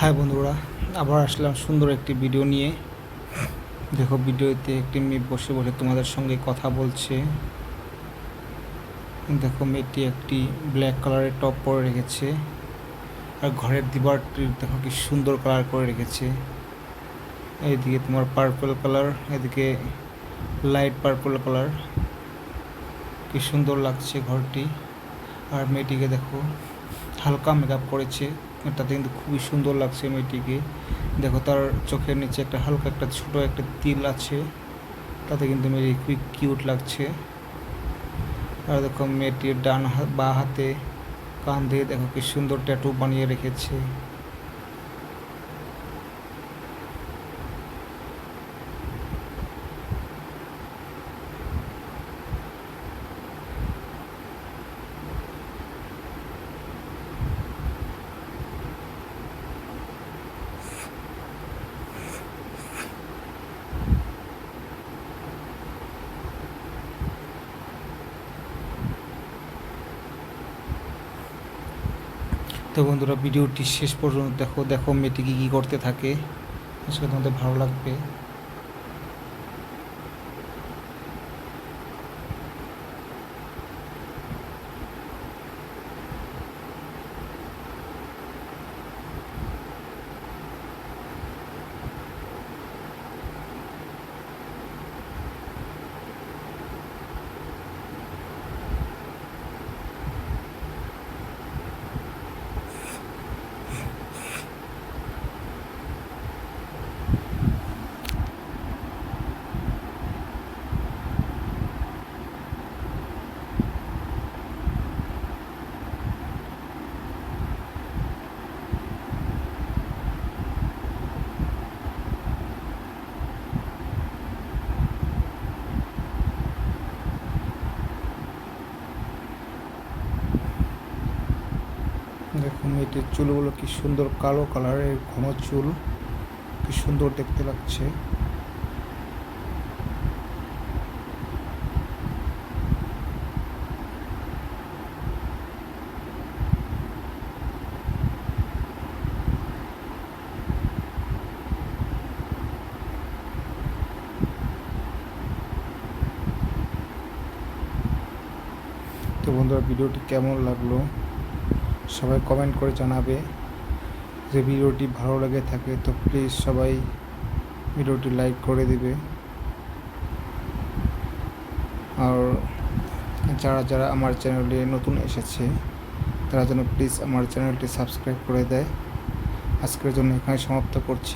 High বন্ধুরা, আবার আসলাম সুন্দর একটি ভিডিও নিয়ে। দেখো, ভিডিওতে একটি মেয়ে বসে বসে তোমাদের সঙ্গে কথা বলছে। দেখো, মেয়েটি একটি ব্ল্যাক কালারের টপ পরে রেখেছে, আর ঘরের দিবারটি দেখো কি সুন্দর কালার করে রেখেছে। এইদিকে তোমার পার্পল কালার, এদিকে লাইট পার্পল কালার, কি সুন্দর লাগছে ঘরটি। আর মেয়েটিকে দেখো হালকা মেকআপ করেছে, তাতে কিন্তু খুবই সুন্দর লাগছে মেয়েটিকে। দেখো, তার চোখের নিচে একটা হালকা একটা ছোট একটা তিল আছে, তাতে কিন্তু মেয়েটি খুবই কিউট লাগছে। আর দেখো, মেয়েটির বাঁ হাতে কান দিয়ে দেখো কি সুন্দর ট্যাটু বানিয়ে রেখেছে। তো বন্ধুরা, ভিডিওটি শেষ পর্যন্ত দেখো। দেখো মেয়েটি কী করতে থাকে, আসলে তোমাদের ভালো লাগবে। দেখো, মেয়েটির চুলগুলো কি সুন্দর কালো কালারের ঘন চুল, কি সুন্দর দেখতে লাগছে। তো বন্ধুরা, ভিডিওটি কেমন লাগলো সবাই কমেন্ট করে জানাবে। যে ভিডিওটি ভালো লেগে থাকে তো প্লিজ সবাই ভিডিওটি লাইক করে দিবে। আর যারা যারা আমার চ্যানেলে নতুন এসেছে তারা যেন প্লিজ আমার চ্যানেলটি সাবস্ক্রাইব করে দেয়। আজকের জন্য এখানে সমাপ্ত করছি।